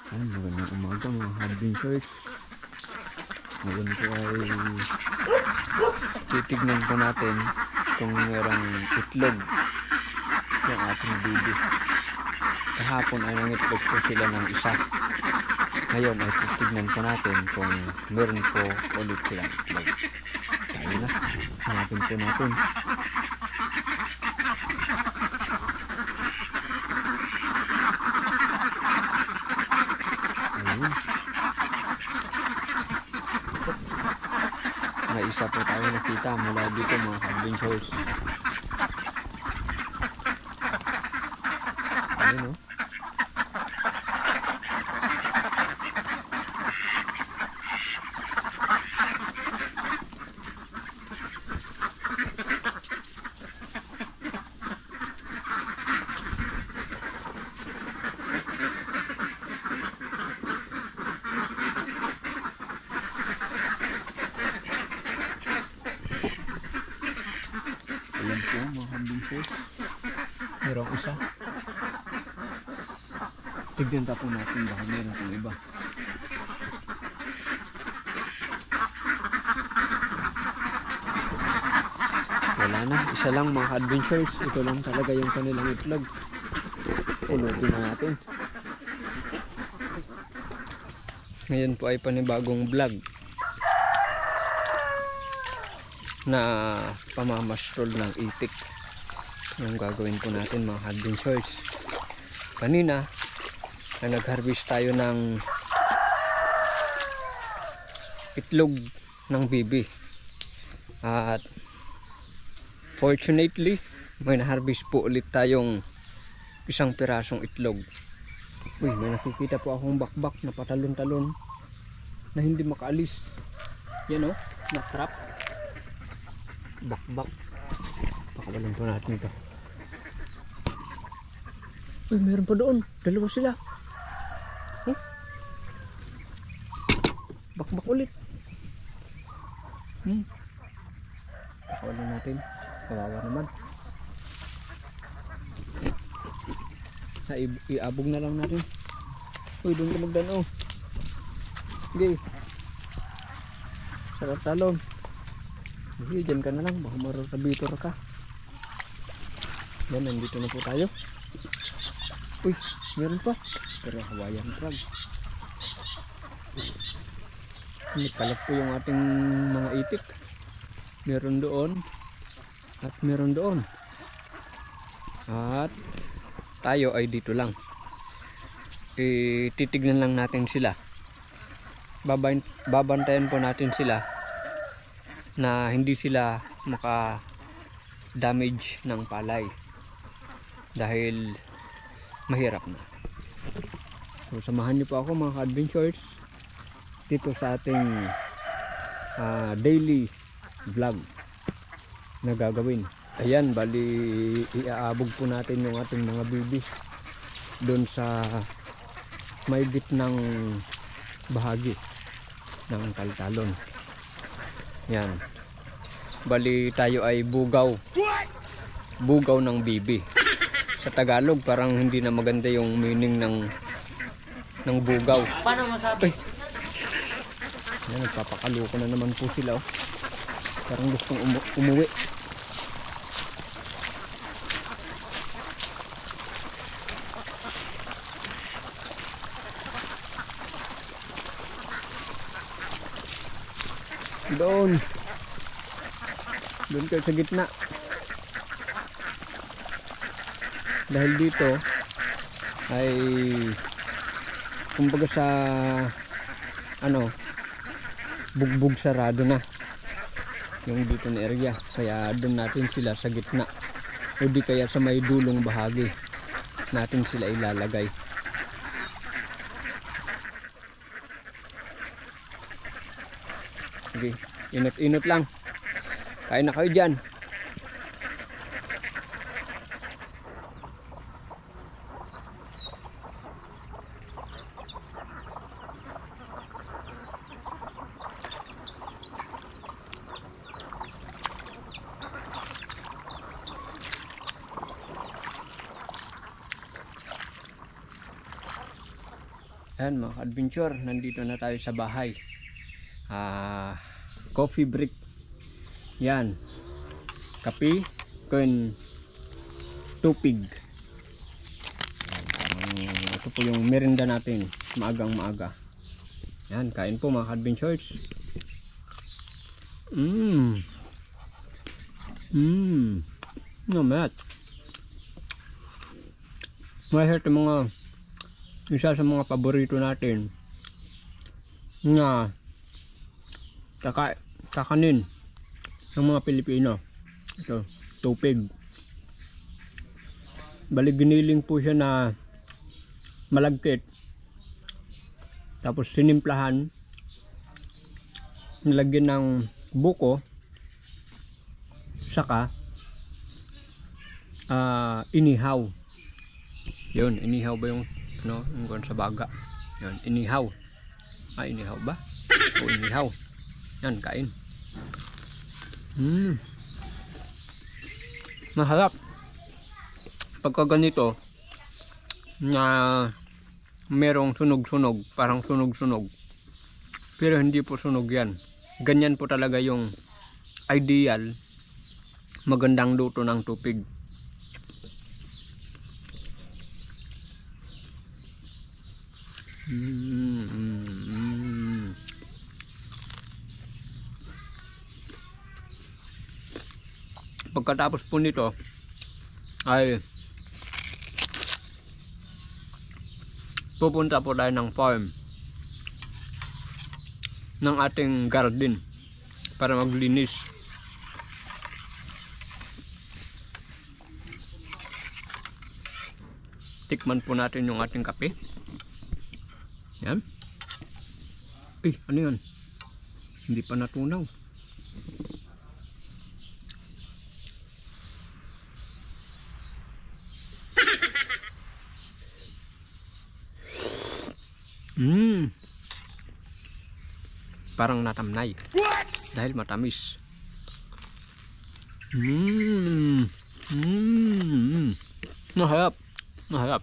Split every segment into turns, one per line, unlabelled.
Ay, magandang umaga mga adventures. Ngayon po ay titignan po natin kung merong itlog yung ating bibi. Kahapon ay nangitlog po sila ng isa. Ngayon ay titignan po natin kung meron po ulit silang itlog. Tayo na, hanapin po natin. Ayun. May isa po tayo nakita mula dito mga adventures. Ayun o. Ayan po mga adventures. Merong isa. Tignan po natin baka meron pong iba. Wala na, isa lang mga adventures. Ito lang talaga yung kanilang itlog. Unutin na natin. Ngayon po ay panibagong vlog na pamamastrol ng itik yung gagawin po natin mga adventures. Kanina na nag-harvest tayo ng itlog ng bibi at fortunately may na-harvest po ulit tayong isang pirasong itlog. Uy, may nakikita po akong bakbak na patalon-talon na hindi makaalis. Yan o, na-trap. Bakbak. Pakawalan po natin ito. Uy, meron pa doon. Dalawa sila. Bakbak ulit. Pakawalan natin. Kawawa naman. Iabog na lang natin. Uy, doon ka magdano. Sige. Sarap talon. Sige, dyan ka na lang. Baka mararabitor ka. Yan, nandito na po tayo. Uy, meron pa. Pero Hawaiian crab. Nagkalat po yung ating mga itik. Meron doon. At meron doon. At tayo ay dito lang. Titignan lang natin sila. Babantayan po natin sila na hindi sila maka-damage ng palay dahil mahirap na. So samahan niyo po ako mga adventures dito sa ating daily vlog na gagawin. Ayan, bali iaabog po natin yung ating mga bibi doon sa may gitnang bahagi ng taltalon. Yan. Bali tayo ay bugaw. Bugaw ng bibi. Sa Tagalog parang hindi na maganda yung meaning ng bugaw.
Paano masabi?
Yan, nagpapakaloko na naman po sila oh. Parang gustong umuwi. Doon kayo sa gitna dahil dito ay kumbaga sa bugbog sarado na yung dito na area, kaya doon natin sila sa gitna o di kaya sa may dulong bahagi natin sila ilalagay. Okay, inot-inot lang. Kain na kayo dyan. Ayan mga adventure, nandito na tayo sa bahay. Coffee break. Yan. Kape, kun tupig. Ito po yung merienda natin. Maagang maaga. Yan, kain po mga adventures. Namat. Mahirap yung mga isa sa mga paborito natin na kakanin ng mga Pilipino. Ito, tupig. Bali giniling po siya na malagkit, tapos sinimplahan, nilagyan ng buko, saka inihaw. Yun, inihaw ba yung yung sa baga? Yun, inihaw. Inihaw ba? O inihaw. Yan, kain. Masarap. Pagka ganito na merong sunog-sunog, parang sunog-sunog, pero hindi po sunog yan. Ganyan po talaga yung ideal magandang luto ng tupig. Pagkatapos po nito ay pupunta po tayo ng farm ng ating garden para maglinis. Tikman po natin yung ating kape. Yan. Ano yun? Hindi pa natunaw. Parang natamnay. Dahil matamis. Mahirap. Mahirap.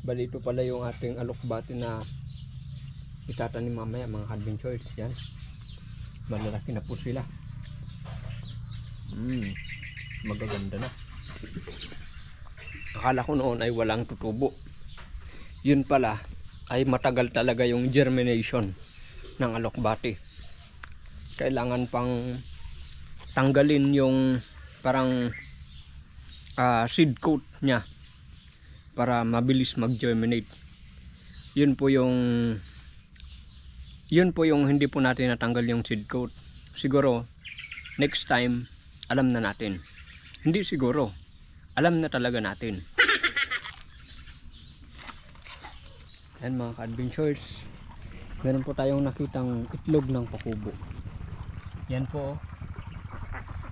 Bali ito pala yung ating alokbati na itatanim mamaya mga adventures. Yan. Malalaki na po sila. Magaganda na. Akala ko noon ay walang tutubo. Yun pala ay matagal talaga yung germination ng alokbati. Kailangan pang tanggalin yung parang seed coat niya para mabilis mag-germinate. Yun po yung hindi po natin natanggal yung seed coat. Siguro next time alam na natin. Hindi siguro, alam na talaga natin. Yan mga ka-adventures, meron po tayong nakitang itlog ng pakubo. Yan po,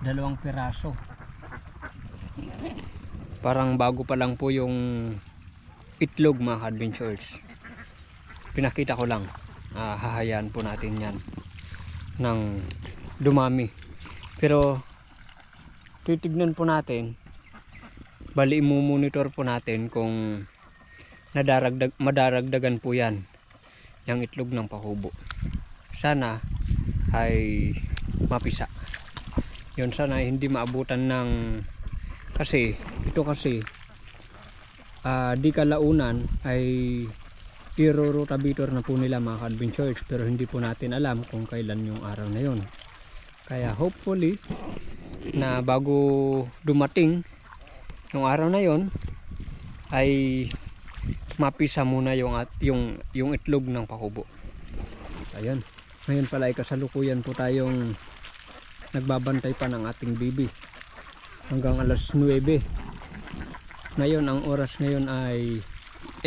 2 piraso. Parang bago pa lang po yung itlog mga ka-adventures. Pinakita ko lang. Hahayaan po natin yan ng dumami. Pero titignan po natin, bali imumonitor po natin kung madaragdagan po yan yung itlog ng pakubo. Sana ay mapisa. Yun, sana ay hindi maabutan ng kasi di kalaunan ay irorotavator na po nila mga ka-adventures, pero hindi po natin alam kung kailan yung araw na yun. Kaya hopefully na bago dumating yung araw na yun ay mapisa muna yung itlog ng pakubo. Ayun. Ngayon pala ay kasalukuyan po tayong nagbabantay pa ng ating bibi hanggang alas 9. Ngayon ang oras ngayon ay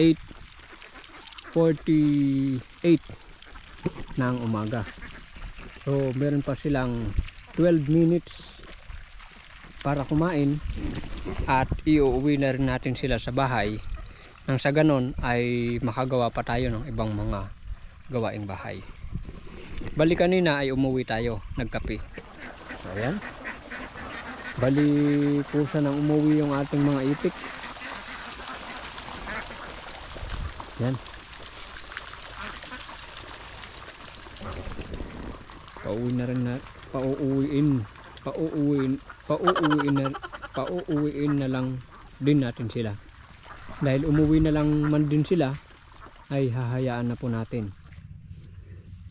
8:48 ng umaga. So meron pa silang 12 minutes para kumain at iuwi na rin natin sila sa bahay. Nang sa ganon ay makagawa pa tayo ng ibang mga gawaing bahay. Bali kanina ay umuwi tayo, nagkape. Ayan. Bali kusa nang umuwi yung ating mga itik. Yan. Pauuwiin na lang din natin sila. Dahil umuwi na lang man din sila, ay hahayaan na po natin.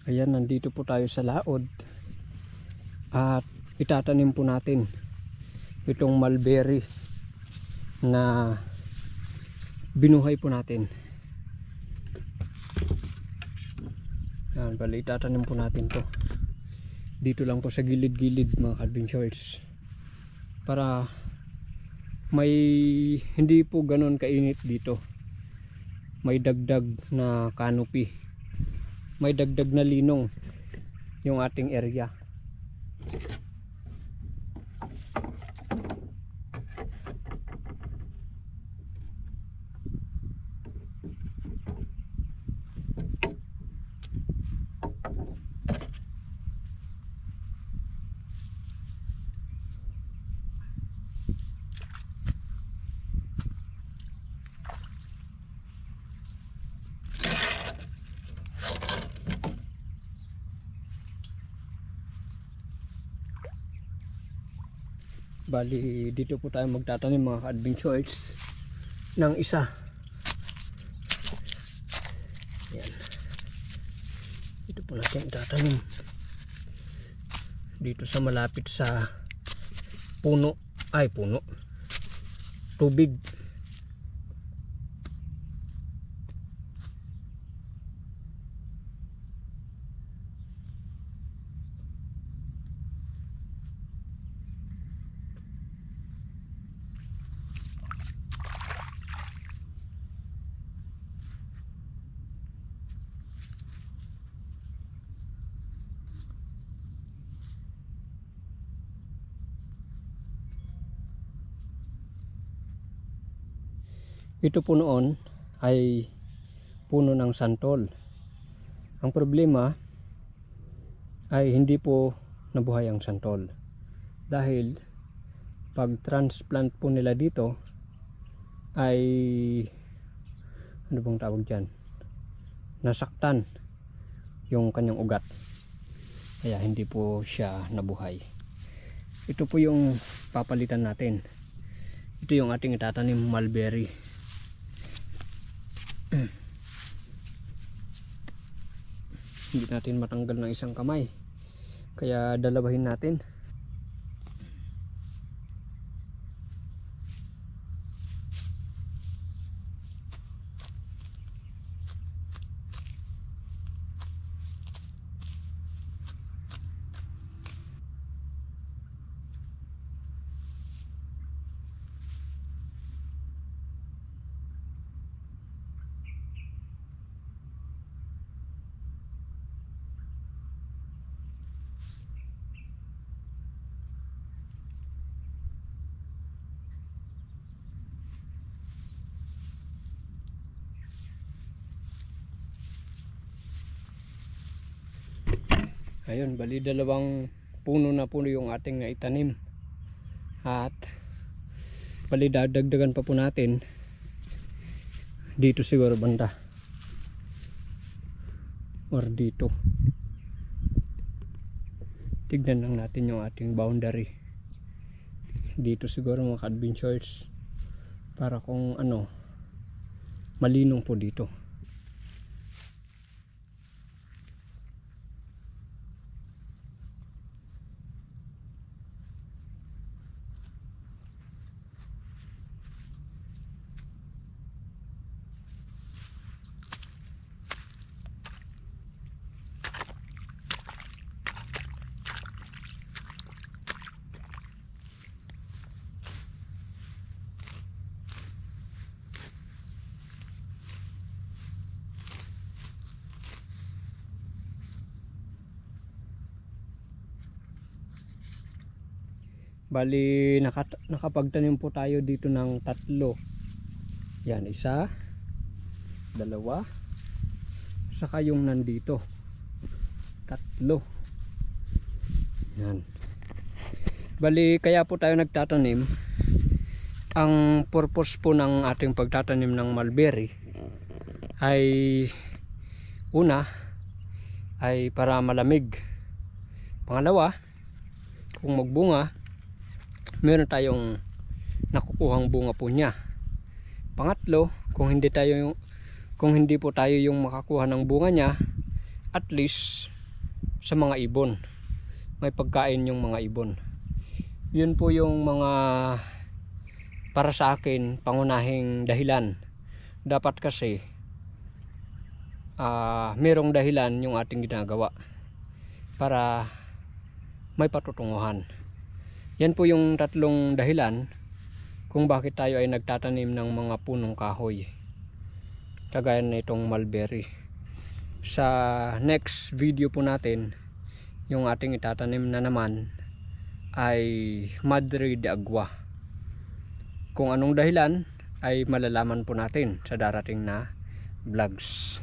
Ayan, nandito po tayo sa laod at itatanim po natin itong mulberry na binuhay po natin. Yan, bali itatanim po natin to dito lang po sa gilid-gilid mga ka-adventurers, para may hindi po ganon kainit dito, may dagdag na canopy, may dagdag na linong yung ating area. Bali dito po tayo magtatanim mga ka-adventurers ng isa. Yan. Dito po natin itatanim. Dito sa malapit sa puno. Tubig. Ito po noon ay puno ng santol. Ang problema ay hindi po nabuhay ang santol. Dahil pag transplant po nila dito ay ano bang tawag dyan? Nasaktan yung kanyang ugat. Kaya hindi po siya nabuhay. Ito po yung papalitan natin. Ito yung ating itatanim mulberry. Hindi natin matanggal ng isang kamay, kaya dalawahin natin. Ayun, bali dalawang puno na puno yung ating naitanim. At bali dadagdagan pa po natin dito siguro banda. Or dito. Tignan lang natin yung ating boundary. Dito siguro mga ka-adventurers, para kung ano, malinong po dito. Bali nakapagtanim po tayo dito ng 3. Yan, 1, 2, saka yung nandito 3. Yan. Bali kaya po tayo nagtatanim. Ang purpose po ng ating pagtatanim ng mulberry ay una ay para malamig. Pangalawa, kung magbunga, meron tayong nakukuhang bunga po niya. Pangatlo, kung hindi po tayo yung makakuha ng bunga niya, at least sa mga ibon, may pagkain yung mga ibon. Yun po yung mga para sa akin pangunahing dahilan. Dapat kasi merong dahilan yung ating ginagawa para may patutunguhan. Yan po yung tatlong dahilan kung bakit tayo ay nagtatanim ng mga punong kahoy kagaya na itong mulberry. Sa next video po natin, yung ating itatanim na naman ay Madre de Agua. Kung anong dahilan ay malalaman po natin sa darating na vlogs.